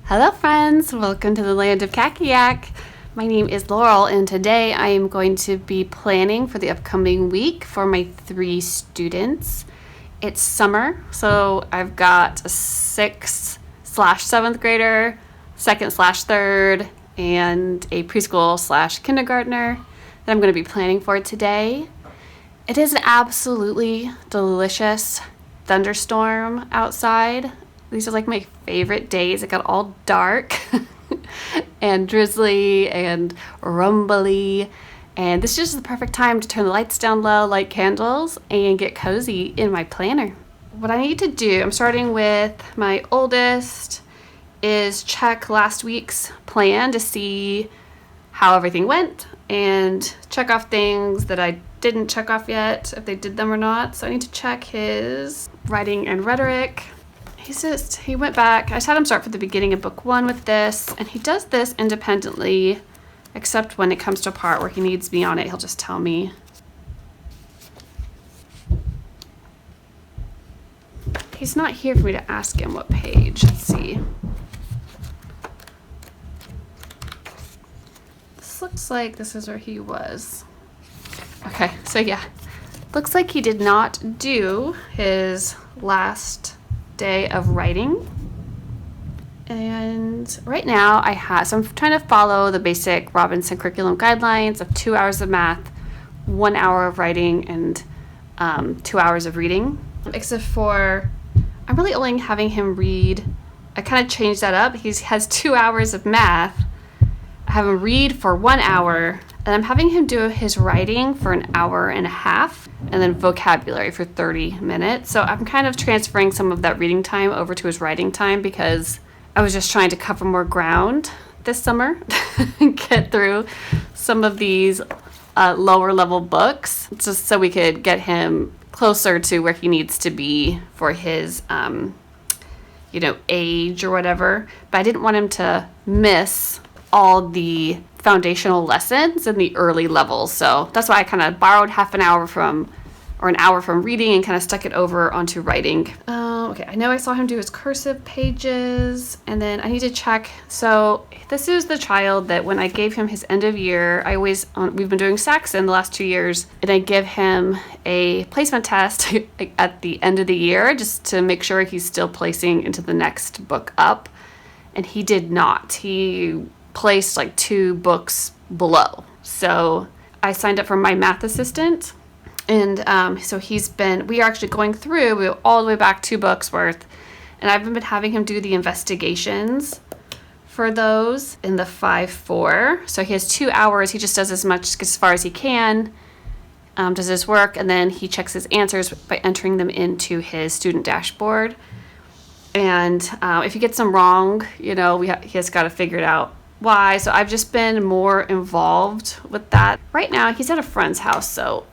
Hello friends, welcome to the land of Kakiak. My name is Laurel and today I am going to be planning for the upcoming week for my 3 students. It's summer, so I've got a 6th/7th grader, 2nd/3rd, and a preschool/kindergartner that I'm going to be planning for today. It is an absolutely delicious thunderstorm outside. These are like my favorite days. It got all dark and drizzly and rumbly. And this is just the perfect time to turn the lights down low, light candles, and get cozy in my planner. What I need to do, I'm starting with my oldest, is check last week's plan to see how everything went and check off things that I didn't check off yet, if they did them or not. So I need to check his writing and rhetoric. He went back. I just had him start from the beginning of book 1 with this, and he does this independently, except when it comes to a part where he needs me on it, he'll just tell me. He's not here for me to ask him what page. Let's see. This looks like this is where he was. Okay, so yeah. Looks like he did not do his last day of writing. And right now so I'm trying to follow the basic Robinson curriculum guidelines of 2 hours of math, 1 hour of writing, and 2 hours of reading. Except for, I'm really only having him read. I kind of changed that up. He has 2 hours of math. I have him read for 1 hour, and I'm having him do his writing for an hour and a half, and then vocabulary for 30 minutes. So I'm kind of transferring some of that reading time over to his writing time because I was just trying to cover more ground this summer and get through some of these lower level books, just so we could get him closer to where he needs to be for his age or whatever. But I didn't want him to miss all the foundational lessons in the early levels. So that's why I kind of borrowed an hour from reading and kind of stuck it over onto writing. Okay, I know I saw him do his cursive pages, and then I need to check. So this is the child that when I gave him his end of year, we've been doing Saxon the last 2 years, and I give him a placement test at the end of the year just to make sure he's still placing into the next book up. And he did not. He placed like 2 books below. So I signed up for my math assistant, and so we are actually going through all the way back 2 books worth, and I've been having him do the investigations for those in the 5-4. So he has 2 hours. He just does as far as he can, does his work, and then he checks his answers by entering them into his student dashboard. And if he gets them wrong, he has got to figure it out why. So I've just been more involved with that. Right now he's at a friend's house, so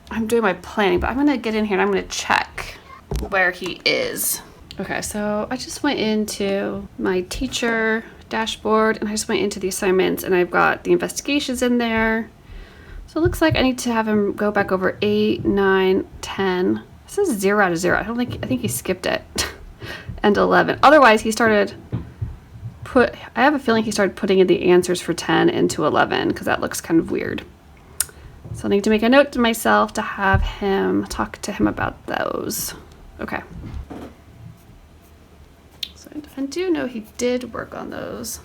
I'm doing my planning, but I'm gonna get in here and I'm gonna check where he is. Okay, so I just went into my teacher dashboard and I just went into the assignments, and I've got the investigations in there. So it looks like I need to have him go back over 8, 9, 10. It says 0 out of 0. I think he skipped it. And 11. Otherwise I have a feeling he started putting in the answers for 10 into 11 because that looks kind of weird. So I need to make a note to myself to have him talk to him about those. Okay. So I do know he did work on those.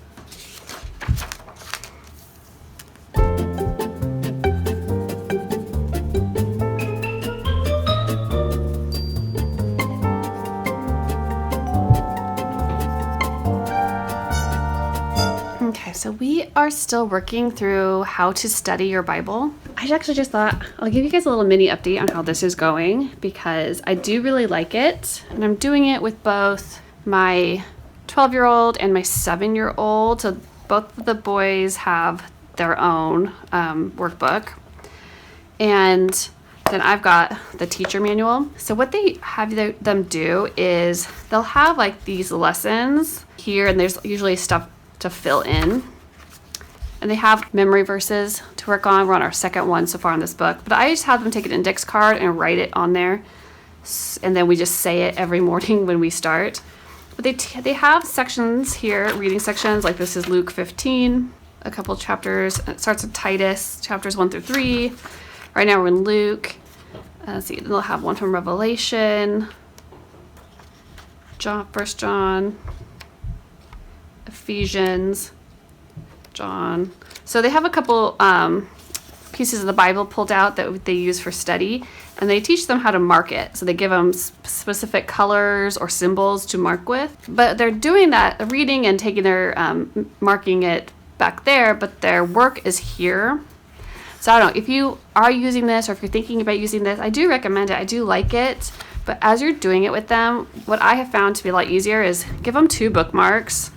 So we are still working through how to study your Bible. I actually just thought I'll give you guys a little mini update on how this is going because I do really like it. And I'm doing it with both my 12-year-old and my 7-year-old. So both of the boys have their own workbook. And then I've got the teacher manual. So what they have them do is they'll have like these lessons here, and there's usually stuff to fill in. And they have memory verses to work on. We're on our 2nd one so far in this book. But I just have them take an index card and write it on there. And then we just say it every morning when we start. But they have sections here, reading sections, like this is Luke 15, a couple chapters. It starts with Titus, chapters 1 through 3. Right now we're in Luke. Let's see, they'll have one from Revelation, John, 1 John, Ephesians, John. So they have a couple pieces of the Bible pulled out that they use for study, and they teach them how to mark it. So they give them specific colors or symbols to mark with. But they're doing that, reading and taking their, marking it back there, but their work is here. So I don't know, if you are using this or if you're thinking about using this, I do recommend it. I do like it. But as you're doing it with them, what I have found to be a lot easier is give them 2 bookmarks.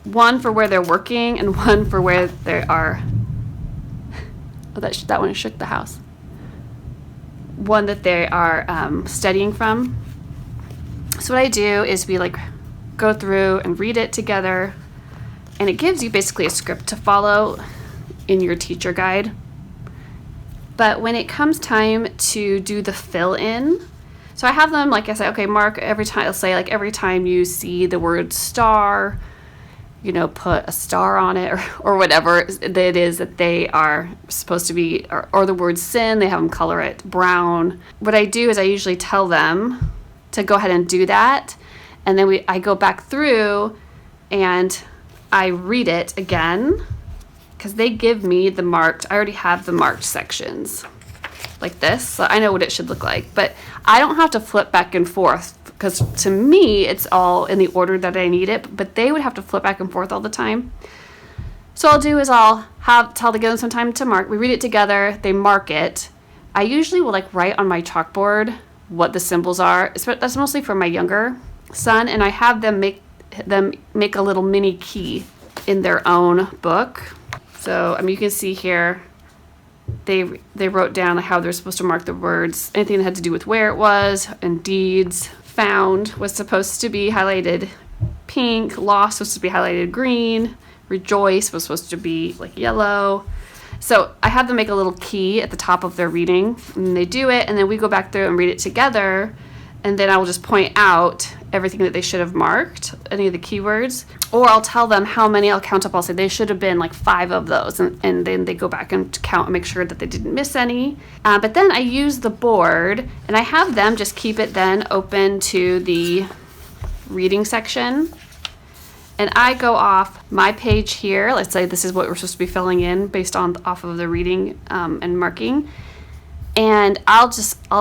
One for where they're working and one for where they are. Oh, that one shook the house. One that they are studying from. So what I do is we like go through and read it together, and it gives you basically a script to follow in your teacher guide. But when it comes time to do the fill in, so I have them, like I said, okay, mark every time, let's say like every time you see the word star, you know, put a star on it or whatever it is that they are supposed to be, or the word sin, they have them color it brown. What I do is I usually tell them to go ahead and do that. And then I go back through and I read it again, because they give me the marked, I already have the marked sections like this, so I know what it should look like. But I don't have to flip back and forth, because to me, it's all in the order that I need it, but they would have to flip back and forth all the time. So I'll do is I'll tell to give them some time to mark. We read it together, they mark it. I usually will like write on my chalkboard what the symbols are. That's mostly for my younger son, and I have them make a little mini key in their own book. So you can see here, they wrote down how they're supposed to mark the words. Anything that had to do with where it was, and deeds. Found was supposed to be highlighted pink. Lost was supposed to be highlighted green. Rejoice was supposed to be like yellow. So I have them make a little key at the top of their reading, and they do it, and then we go back through and read it together, and then I will just point out everything that they should have marked, any of the keywords, or I'll tell them how many. I'll count up. I'll say they should have been like 5 of those, and then they go back and count and make sure that they didn't miss any. But then I use the board, and I have them just keep it then open to the reading section, and I go off my page here. Let's say this is what we're supposed to be filling in based off of the reading and marking. And I'll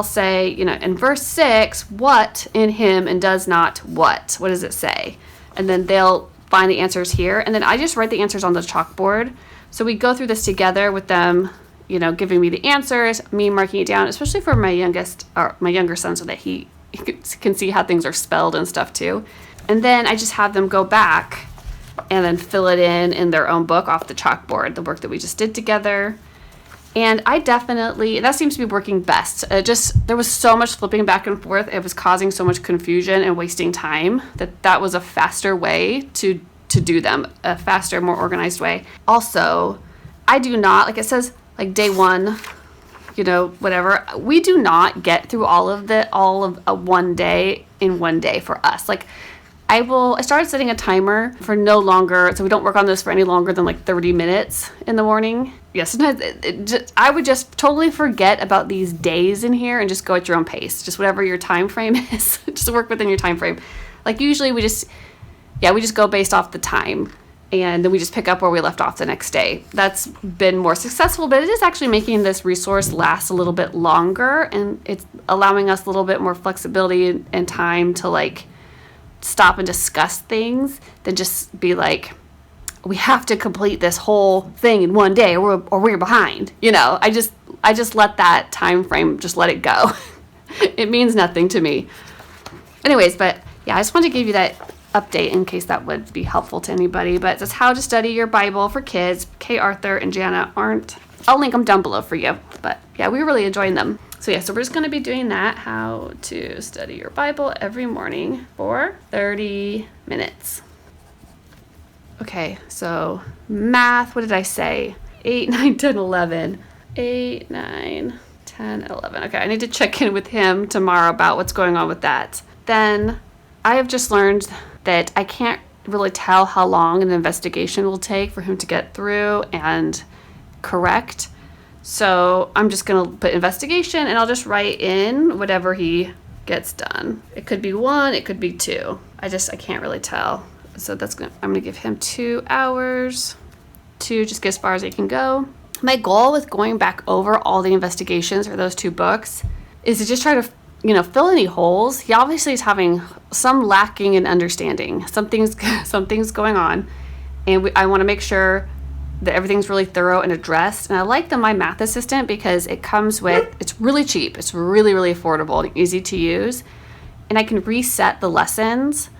say, you know, in verse 6, what in him and does not what? What does it say? And then they'll find the answers here. And then I just write the answers on the chalkboard. So we go through this together with them, you know, giving me the answers, me marking it down, especially for my younger son, so that he can see how things are spelled and stuff too. And then I just have them go back and then fill it in their own book off the chalkboard, the work that we just did together. And that seems to be working best. There was so much flipping back and forth. It was causing so much confusion and wasting time that was a faster way to do them, a faster, more organized way. Also, I do not, like it says, like day 1, you know, whatever. We do not get through all of a one day in one day for us. Like, I started setting a timer for no longer, so we don't work on this for any longer than like 30 minutes in the morning. Yeah, sometimes I would just totally forget about these days in here and just go at your own pace. Just whatever your time frame is, just work within your time frame. Like usually we just go based off the time, and then we just pick up where we left off the next day. That's been more successful, but it is actually making this resource last a little bit longer, and it's allowing us a little bit more flexibility and time to like stop and discuss things than just be like, we have to complete this whole thing in one day or we're behind. You know, I just let that time frame, just let it go. It means nothing to me. Anyways, but yeah, I just wanted to give you that update in case that would be helpful to anybody. But it's how to study your Bible for kids. Kay Arthur and Jana aren't. I'll link them down below for you. But yeah, we're really enjoying them. So yeah, so we're just going to be doing that, how to study your Bible every morning for 30 minutes. Okay, so math, what did I say? 8, 9, 10, 11. 8, 9, 10, 11. Okay, I need to check in with him tomorrow about what's going on with that. Then I have just learned that I can't really tell how long an investigation will take for him to get through and correct. So I'm just going to put investigation, and I'll just write in whatever he gets done. It could be 1, it could be 2. I can't really tell. So I'm going to give him 2 hours to just get as far as he can go. My goal with going back over all the investigations for those 2 books is to just try to, fill any holes. He obviously is having some lacking in understanding. Something's going on, and I want to make sure that everything's really thorough and addressed. And I like the My Math Assistant because it comes with, it's really cheap. It's really, really affordable and easy to use. And I can reset the lessons.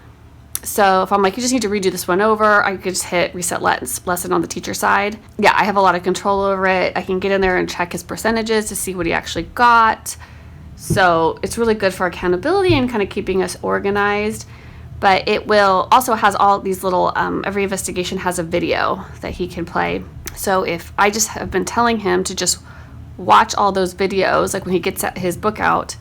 So if I'm like, you just need to redo this one over, I could just hit reset lesson on the teacher side. Yeah, I have a lot of control over it. I can get in there and check his percentages to see what he actually got. So it's really good for accountability and kind of keeping us organized. But it will also has all these little, every investigation has a video that he can play. So if I just have been telling him to just watch all those videos, like when he gets his book out,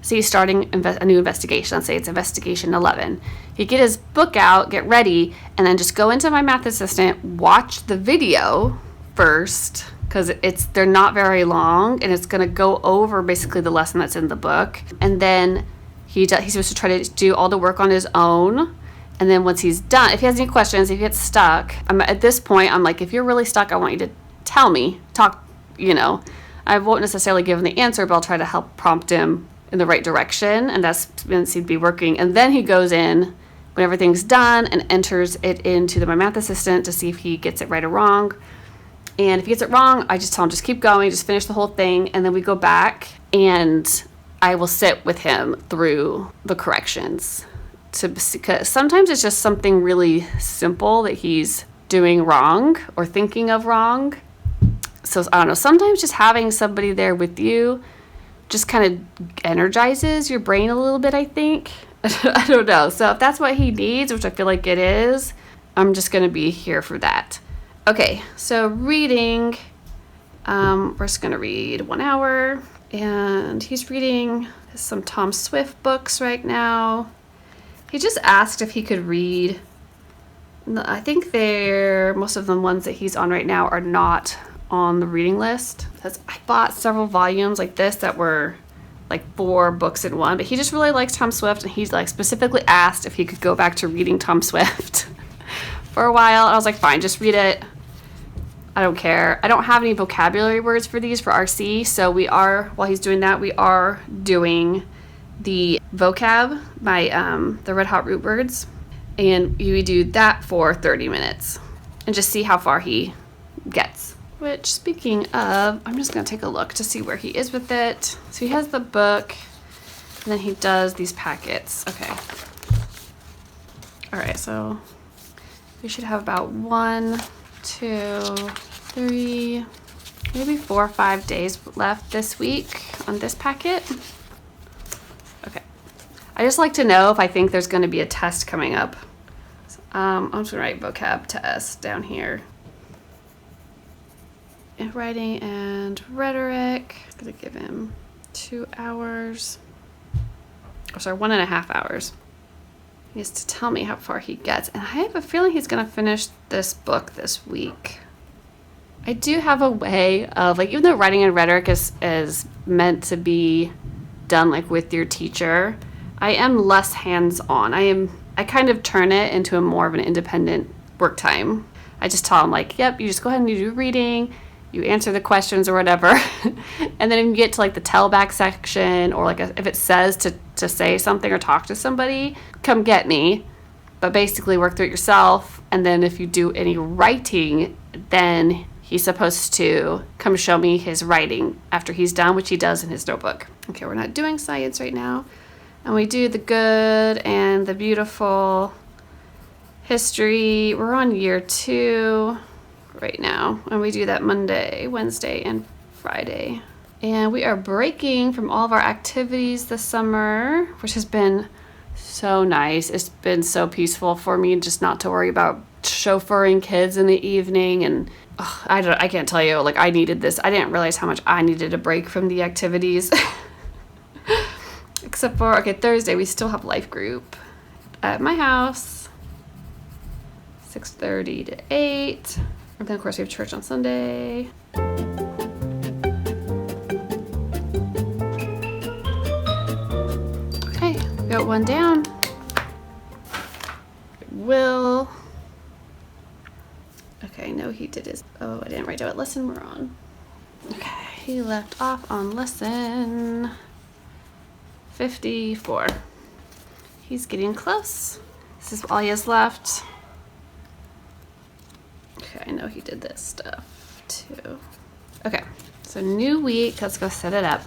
so he's starting a new investigation. Let's say it's investigation 11. He get his book out, get ready, and then just go into My Math Assistant, watch the video first, because they're not very long, and it's going to go over basically the lesson that's in the book. And then he's supposed to try to do all the work on his own. And then once he's done, if he has any questions, if he gets stuck, at this point, I'm like, if you're really stuck, I want you to tell me, I won't necessarily give him the answer, but I'll try to help prompt him in the right direction. And that's seems to be working. And then he goes in when everything's done and enters it into My Math Assistant to see if he gets it right or wrong. And if he gets it wrong, I just tell him, just keep going, just finish the whole thing. And then we go back and I will sit with him through the corrections, because sometimes it's just something really simple that he's doing wrong or thinking of wrong. So I don't know, sometimes just having somebody there with you just kind of energizes your brain a little bit, I think. I don't know. So if that's what he needs, which I feel like it is, I'm just going to be here for that. Okay, so reading, we're just going to read 1 hour. And he's reading some Tom Swift books right now. He just asked if he could read. I think most of the ones that he's on right now are not on the reading list. I bought several volumes like this that were like 4 books in one, but he just really likes Tom Swift, and he's like specifically asked if he could go back to reading Tom Swift for a while. I was like, fine, just read it. I don't care. I don't have any vocabulary words for these for RC, so while he's doing that, we are doing the vocab by the Red Hot Root Words, and we do that for 30 minutes and just see how far he gets. Which, speaking of, I'm just going to take a look to see where he is with it. So he has the book, and then he does these packets. Okay. All right, so we should have about 1, 2, 3, maybe 4 or 5 days left this week on this packet. Okay. I just like to know if I think there's going to be a test coming up. I'm just going to write vocab test down here. And writing and rhetoric. I'm going to give him 2 hours. Oh, sorry, 1.5 hours. He has to tell me how far he gets. And I have a feeling he's going to finish this book this week. I do have a way of, like, even though writing and rhetoric is meant to be done, like, with your teacher, I am less hands-on. I kind of turn it into more of an independent work time. I just tell him, like, yep, you just go ahead and do your reading, you answer the questions or whatever. And then if you get to, like, the tell back section, or, like, if it says to say something or talk to somebody, come get me. But basically work through it yourself. And then if you do any writing, then he's supposed to come show me his writing after he's done, which he does in his notebook. Okay, we're not doing science right now. And we do the good and the beautiful, history. We're on year 2 right now. And we do that Monday, Wednesday, and Friday. And we are breaking from all of our activities this summer, which has been so nice. It's been so peaceful for me just not to worry about chauffeuring kids in the evening. And I can't tell you, like, I needed this. I didn't realize how much I needed a break from the activities. Except for, okay, Thursday we still have life group. at my house, 6:30 to 8. And then of course we have church on Sunday. Okay, we got one down. Will. Okay, no, he did his, oh, I didn't write down what lesson we're on. Okay, he left off on lesson 54. He's getting close. This is all he has left. Okay, I know he did this stuff too. Okay, so new week, let's go set it up.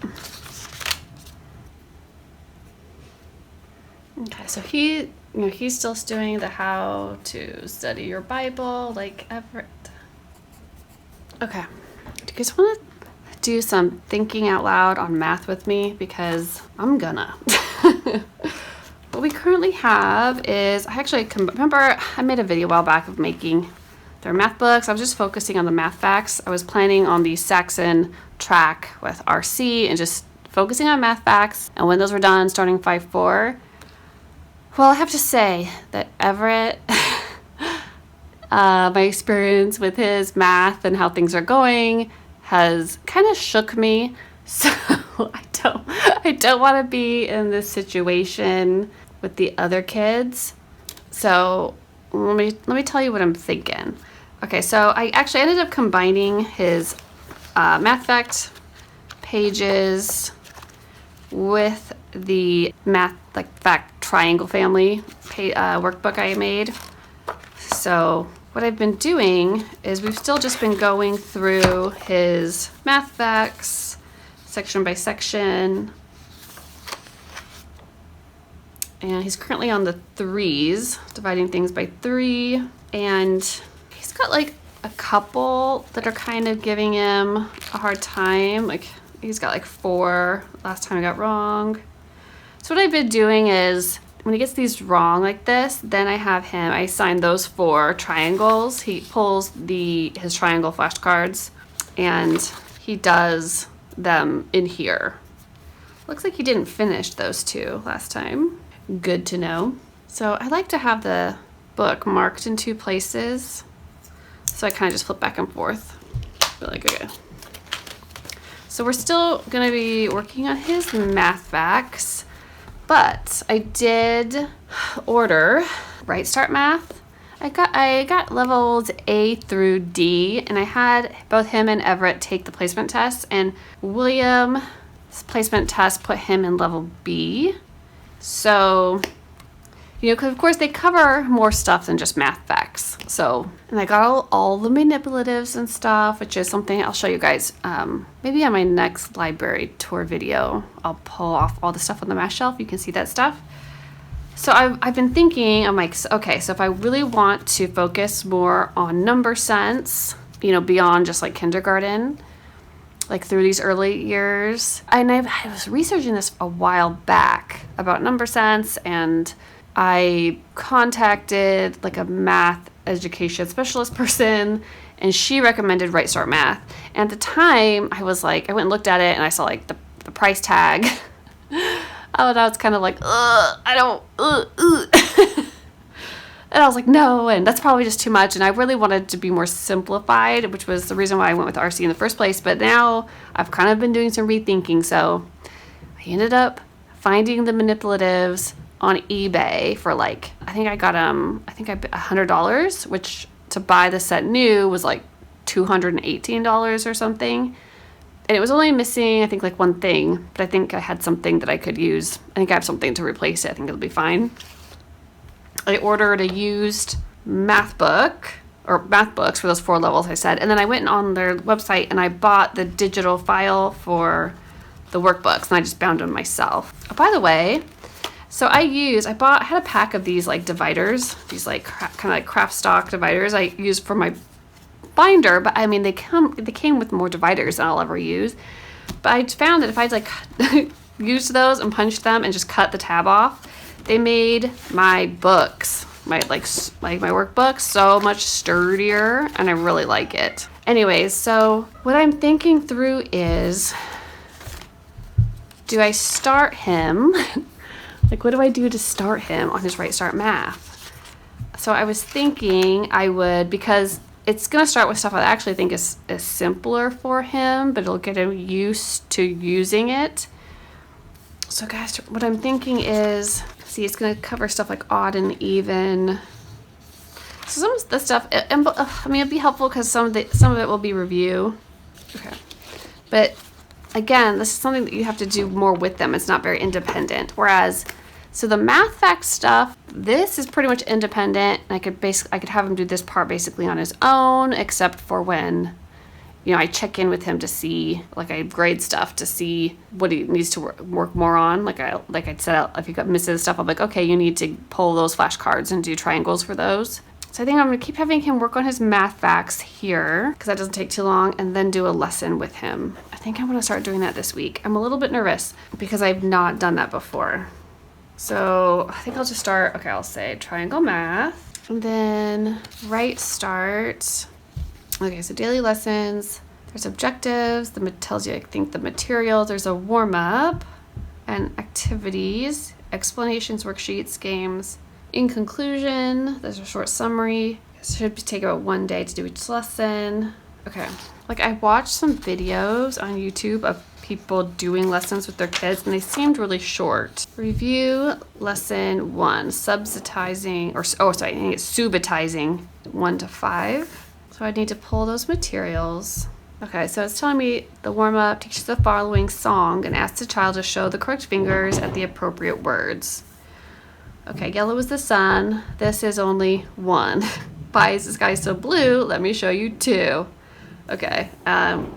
Okay, so he's still doing the how to study your Bible, like Everett. Okay, do you guys want to do some thinking out loud on math with me? Because I'm gonna. What we currently have is, remember I made a video a while back of making their math books. I was just focusing on the math facts. I was planning on the Saxon track with RC and just focusing on math facts. And when those were done, starting 5-4, well, I have to say that Everett, my experience with his math and how things are going has kind of shook me. So I don't want to be in this situation with the other kids. So let me tell you what I'm thinking. Okay, so I actually ended up combining his math fact pages with the math fact triangle family workbook I made. So what I've been doing is we've still just been going through his math facts section by section. And he's currently on the 3s, dividing things by 3. And he's got like a couple that are kind of giving him a hard time. Like he's got like 4 last time I got wrong. So what I've been doing is when he gets these wrong like this, then I assign those 4 triangles. He pulls his triangle flashcards and he does them in here. Looks like he didn't finish those 2 last time. Good to know. So I like to have the book marked in 2 places. So I kind of just flip back and forth. Okay. So we're still going to be working on his math facts, but I did order Right Start Math. I got levels A through D, and I had both him and Everett take the placement test, and William's placement test put him in level B. So, because of course they cover more stuff than just math facts. So, and I got all the manipulatives and stuff, which is something I'll show you guys maybe on my next library tour video. I'll pull off all the stuff on the math shelf. You can see that stuff. So I've been thinking, I'm like, okay, so if I really want to focus more on number sense, beyond just like kindergarten, like through these early years. And I was researching this a while back about number sense, and I contacted like a math education specialist person, and she recommended Right Start Math. And at the time, I went and looked at it, and I saw like the price tag. Oh, now it's kind of like, I don't, And I was like, no, and that's probably just too much. And I really wanted to be more simplified, which was the reason why I went with RC in the first place. But now I've kind of been doing some rethinking. So I ended up finding the manipulatives on eBay for like, I think I got $100, which to buy the set new was like $218 or something. And it was only missing, I think, like one thing. But I think I had something that I could use. I think I have something to replace it. I think it'll be fine. I ordered a used math book, or math books for those 4 levels I said. And then I went on their website and I bought the digital file for the workbooks. And I just bound them myself. Oh, by the way, so I had a pack of these like dividers. These like kind of like craft stock dividers I used for my binder, but I mean they came with more dividers than I'll ever use. But I found that if I like used those and punched them and just cut the tab off, they made my books, my workbooks, so much sturdier, and I really like it. Anyways, so what I'm thinking through is, do I start him Like, what do I do to start him on his Right Start Math? So I was thinking I would, because it's going to start with stuff I actually think is simpler for him, but it'll get him used to using it. So guys, what I'm thinking is, see, it's going to cover stuff like odd and even. So some of the stuff, I mean, it'd be helpful because some of it will be review. Okay. But again, this is something that you have to do more with them. It's not very independent. Whereas, so the math facts stuff, this is pretty much independent. I could have him do this part basically on his own, except for when, you know, I check in with him to see, like I grade stuff to see what he needs to work more on. Like I'd set out, if he misses stuff, I'm like, okay, you need to pull those flashcards and do triangles for those. So I think I'm going to keep having him work on his math facts here, because that doesn't take too long, and then do a lesson with him. I think I'm going to start doing that this week. I'm a little bit nervous because I've not done that before. So I think I'll just start, okay, I'll say triangle math, and then Right Start. Okay, so daily lessons, there's objectives, tells you, I think, the material, there's a warm-up, and activities, explanations, worksheets, games. In conclusion, there's a short summary. It should take about 1 day to do each lesson. Okay, like I watched some videos on YouTube of people doing lessons with their kids, and they seemed really short. Review lesson 1, subsidizing, I think it's subitizing 1 to 5. So I need to pull those materials. Okay, so it's telling me the warm-up teaches the following song and asks the child to show the correct fingers at the appropriate words. Okay, yellow is the sun. This is only 1. Why is the sky so blue? Let me show you 2. Okay,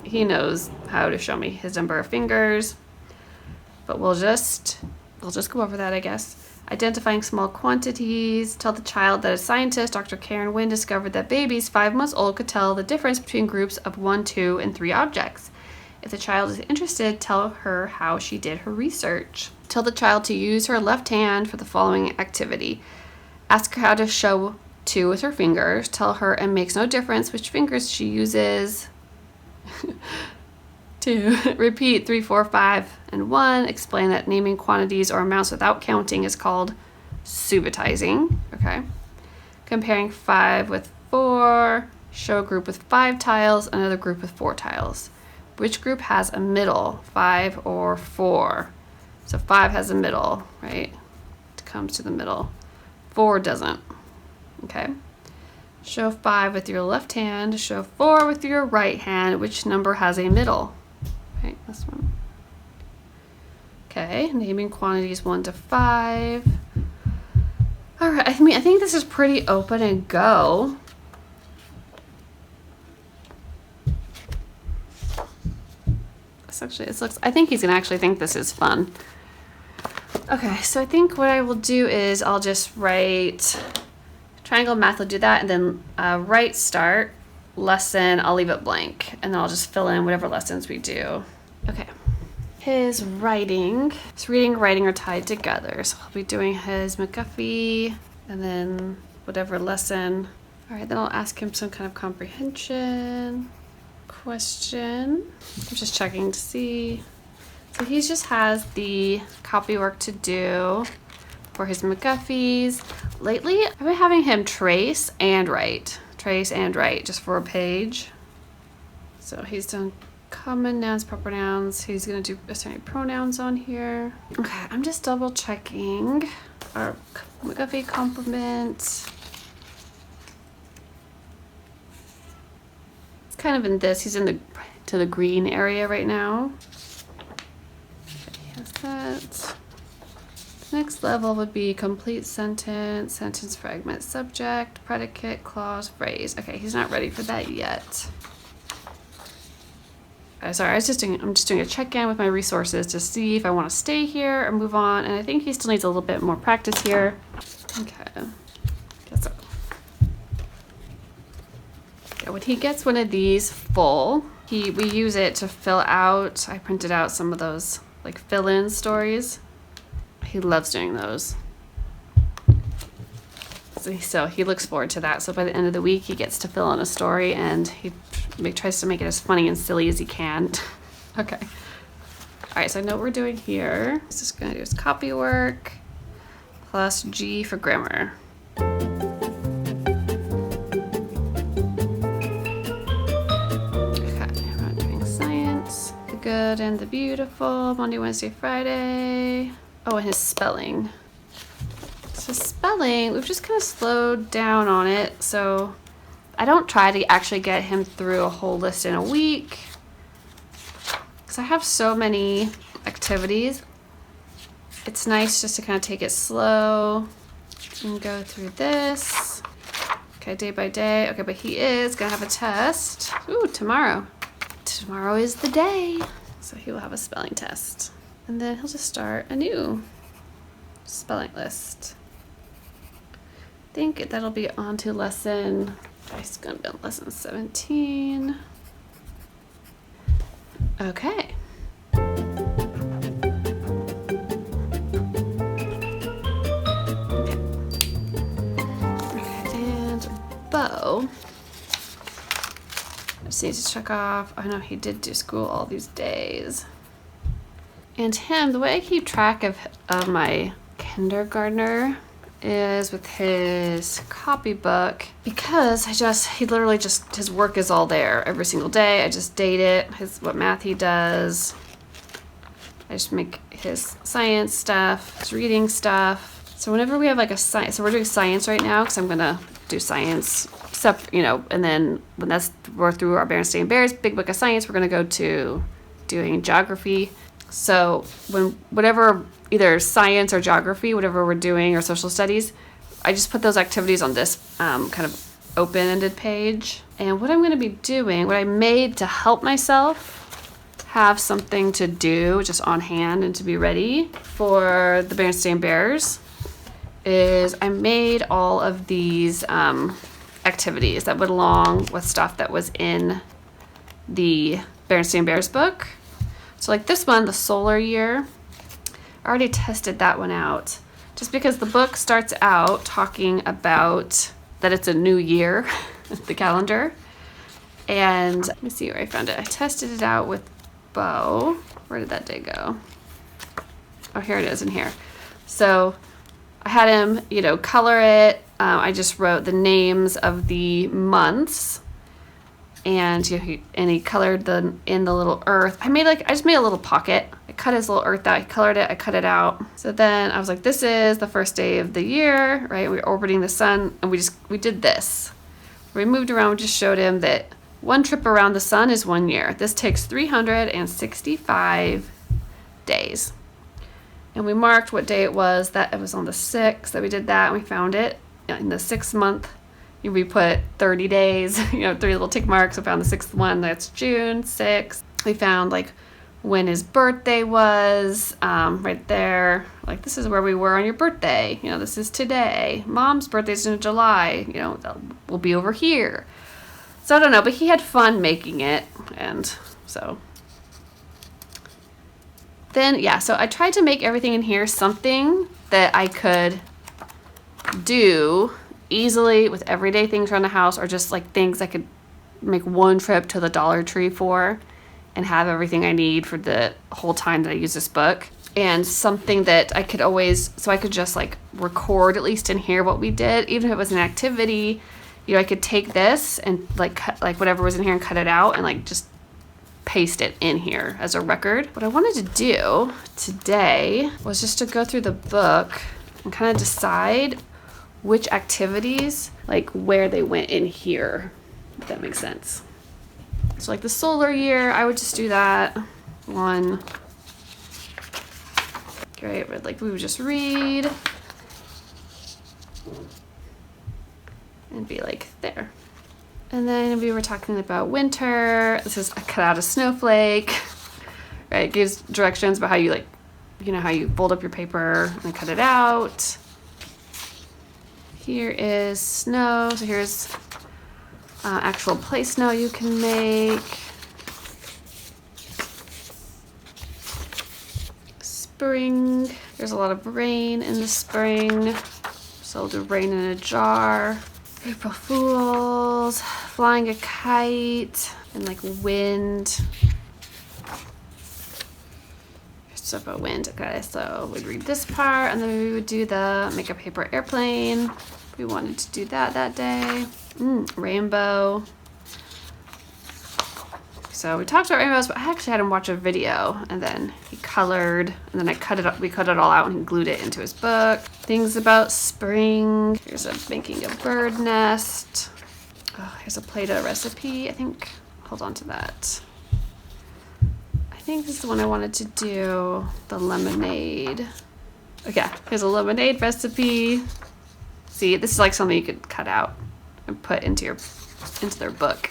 he knows how to show me his number of fingers, but we'll just go over that, I guess. Identifying small quantities. Tell the child that a scientist, Dr. Karen Wynn, discovered that babies 5 months old could tell the difference between groups of 1, 2, and 3 objects. If the child is interested, tell her how she did her research. Tell the child to use her left hand for the following activity. Ask her how to show 2 with her fingers. Tell her it makes no difference which fingers she uses. 2. Repeat 3, 4, 5, and 1. Explain that naming quantities or amounts without counting is called subitizing. Okay. Comparing 5 with 4. Show a group with 5 tiles, another group with 4 tiles. Which group has a middle, 5 or 4? So 5 has a middle, right? It comes to the middle. 4 doesn't. Okay. Show 5 with your left hand. Show 4 with your right hand. Which number has a middle? Okay, this one. Okay, naming quantities 1 to 5. All right, I think this is pretty open and go. I think he's gonna actually think this is fun. Okay, so I think what I will do is I'll just write triangle math, will do that, and then Right Start lesson, I'll leave it blank, and then I'll just fill in whatever lessons we do. Okay. His reading are tied together, so I'll be doing his McGuffey, and then whatever lesson. All right, then I'll ask him some kind of comprehension question. I'm just checking to see. So he just has the copy work to do for his McGuffies. Lately, I've been having him trace and write just for a page. So he's done common nouns, proper nouns. He's gonna do assigning pronouns on here. Okay, I'm just double checking our McGuffey complement. Kind of in this, he's in the green area right now. Okay, he has that. The next level would be complete sentence, sentence fragment, subject, predicate, clause, phrase. Okay, he's not ready for that yet. Sorry, I'm just doing a check-in with my resources to see if I want to stay here or move on, and I think he still needs a little bit more practice here. Okay, guess so. When he gets one of these full, we use it to fill out. I printed out some of those like fill-in stories. He loves doing those. So he looks forward to that. So by the end of the week, he gets to fill in a story, and he tries to make it as funny and silly as he can. Okay. All right, so I know what we're doing here. He's just gonna do his copy work. plus G for grammar. Good and the beautiful, Monday, Wednesday, Friday. Oh, and his spelling. So spelling, we've just kind of slowed down on it. So I don't try to actually get him through a whole list in a week because I have so many activities. It's nice just to kind of take it slow and go through this. Okay, day by day. Okay, but he is gonna have a test. Ooh, tomorrow. Tomorrow is the day. So he will have a spelling test. And then he'll just start a new spelling list. I think that'll be on to lesson, it's gonna be on lesson 17. Okay. And Bo. Just need to check off. I know he did do school all these days. And him, the way I keep track of my kindergartner is with his copybook, because he literally just, his work is all there every single day. I just date it, what math he does. I just make his science stuff, his reading stuff. So whenever we have like a science, so we're doing science right now because I'm gonna do science stuff, and then when we're through our Berenstain Bears big book of science, we're gonna go to doing geography. So whatever, either science or geography, whatever we're doing, or social studies, I just put those activities on this kind of open-ended page. And what I'm gonna be doing, what I made to help myself have something to do just on hand and to be ready for the Berenstain Bears, is I made all of these activities that went along with stuff that was in the Berenstain Bears book. So like this one, the solar year, I already tested that one out just because the book starts out talking about that it's a new year, the calendar. And let me see where I found it. I tested it out with Bo. Where did that day go? Oh, here it is in here. So I had him, color it. I just wrote the names of the months, and he colored in the little earth. I just made a little pocket. I cut his little earth out. He colored it. I cut it out. So then I was like, this is the first day of the year, right? We're orbiting the sun, and we did this. We moved around. We just showed him that one trip around the sun is 1 year. This takes 365 days. And we marked what day it was. That it was on the 6th that we did that, and we found it. In the 6th month, we put 30 days, 3 little tick marks. We found the 6th one, that's June 6th. We found when his birthday was, right there. This is where we were on your birthday. This is today. Mom's birthday's in July. We'll be over here. So I don't know, but he had fun making it, and so then, so I tried to make everything in here something that I could do easily with everyday things around the house, or just things I could make one trip to the Dollar Tree for and have everything I need for the whole time that I use this book. And something that I could just record at least in here what we did, even if it was an activity. I could take this and cut whatever was in here and cut it out and just paste it in here as a record. What I wanted to do today was just to go through the book and kind of decide which activities, where they went in here, if that makes sense. So the solar year, I would just do that one. Great, but we would just read and be there. And then we were talking about winter. This is, I cut out a snowflake, right? It gives directions about how you how you fold up your paper and then cut it out. Here is snow. So here's actual play snow you can make. Spring. There's a lot of rain in the spring. So we'll do rain in a jar. April Fools, flying a kite, and wind. of a wind. Okay, so we'd read this part, and then we would do the make a paper airplane. We wanted to do that day. Rainbow. So we talked about rainbows, but I actually had him watch a video, and then he colored, and then I cut it up. We cut it all out, and he glued it into his book. Things about spring. Here's making a bird nest. Oh, here's a Play-Doh recipe. I think. Hold on to that. I think this is the one I wanted to do. The lemonade. Okay, here's a lemonade recipe. See, this is like something you could cut out and put into their book.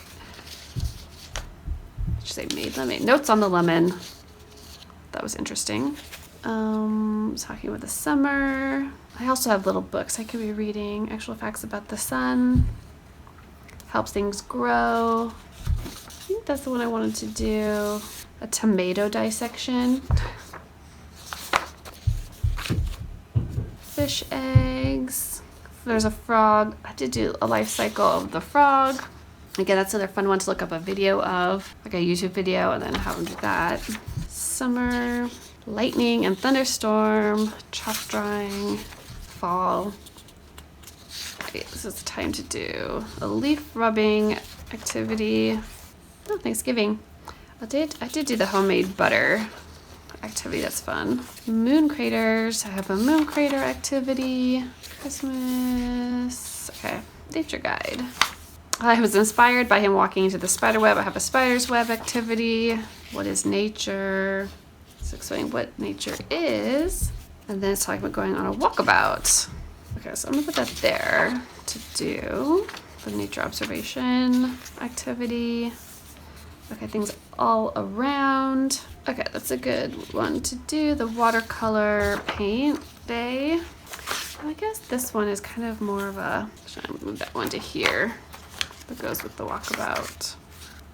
Should say made lemonade. Notes on the lemon. That was interesting. Talking about the summer. I also have little books I could be reading. Actual facts about the sun. Helps things grow. I think that's the one I wanted to do. A tomato dissection. Fish eggs. There's a frog. I did do a life cycle of the frog. Again, that's another fun one to look up a video of, like a YouTube video, and then have them do that. Summer, lightning and thunderstorm, chalk drawing, fall. Okay, this is the time to do a leaf rubbing activity. Oh, Thanksgiving. I did do the homemade butter activity. That's fun. Moon craters. I have a moon crater activity. Christmas. Okay, nature guide. I was inspired by him walking into the spider web. I have a spider's web activity. What is nature? Let's explain what nature is. And then it's talking about going on a walkabout. Okay, so I'm gonna put that there to do the nature observation activity. Okay, things all around. Okay, that's a good one to do. The watercolor paint day. I guess this one is kind of more of a, should I move that one to here? That goes with the walkabout.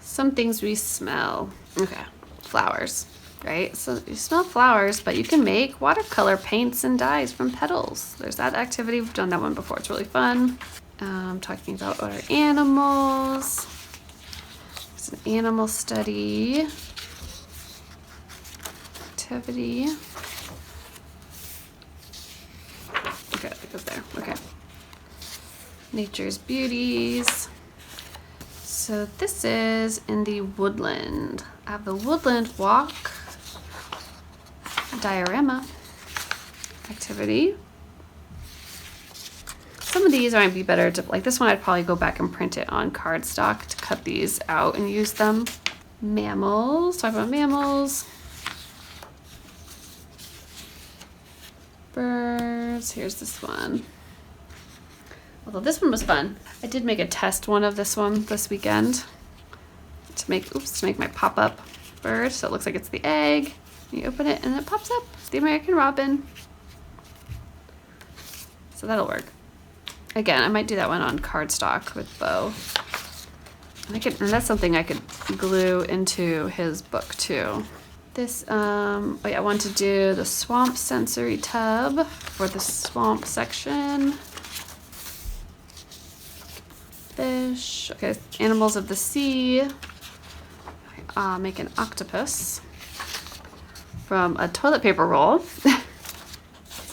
Some things we smell. Okay, flowers, right? So you smell flowers, but you can make watercolor paints and dyes from petals. There's that activity. We've done that one before. It's really fun. Talking about our animals. It's an animal study activity. Okay, that goes there. Okay. Nature's beauties. So this is in the woodland. I have the woodland walk diorama activity. Some of these might be better to, like this one I'd probably go back and print it on cardstock to cut these out and use them. Mammals, talk about mammals. Birds, here's this one. Although this one was fun. I did make a test one of this one this weekend to make my pop-up bird. So it looks like it's the egg. You open it and it pops up. It's the American robin. So that'll work. Again, I might do that one on cardstock with Bo. And that's something I could glue into his book too. This, I want to do the swamp sensory tub for the swamp section. Fish. Okay, animals of the sea. Make an octopus from a toilet paper roll.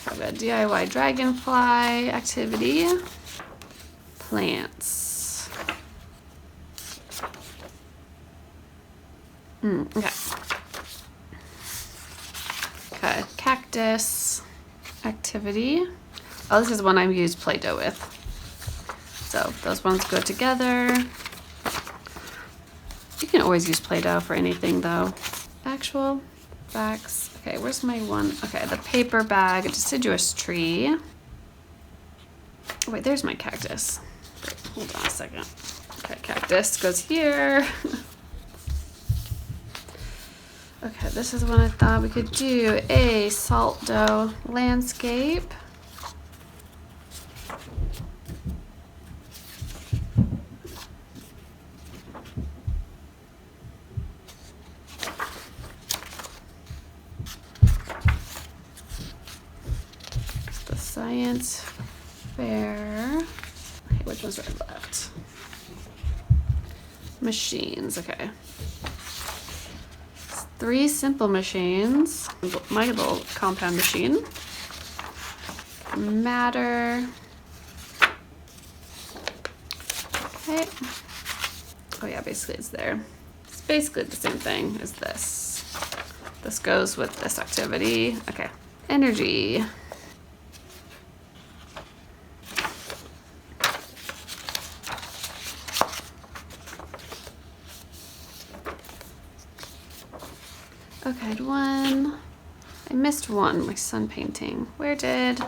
Have a DIY dragonfly activity. Plants. Okay. Okay, cactus activity. Oh, this is one I used Play-Doh with. So those ones go together. You can always use Play-Doh for anything though. Actual facts. Okay, where's my one? Okay, the paper bag, a deciduous tree. Oh, wait, there's my cactus. Wait, hold on a second. Okay, cactus goes here. Okay, this is one I thought we could do. A salt dough landscape. The science fair. Okay, which one's right left? Machines, okay. 3 simple machines. My little compound machine. Matter. Okay. Oh yeah, basically it's there. It's basically the same thing as this. This goes with this activity. Okay. Energy. Okay, I had one. I missed one, my sun painting. Where did...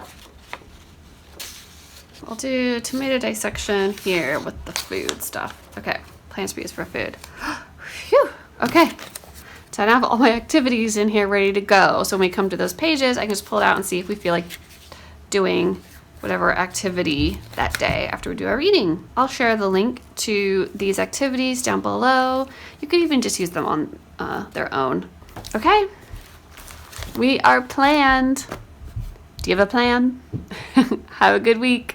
I'll do tomato dissection here with the food stuff. Okay, plants be used for food. Phew, okay. So I now have all my activities in here ready to go. So when we come to those pages, I can just pull it out and see if we feel like doing whatever activity that day after we do our reading. I'll share the link to these activities down below. You could even just use them on their own. Okay, we are planned. Do you have a plan? Have a good week.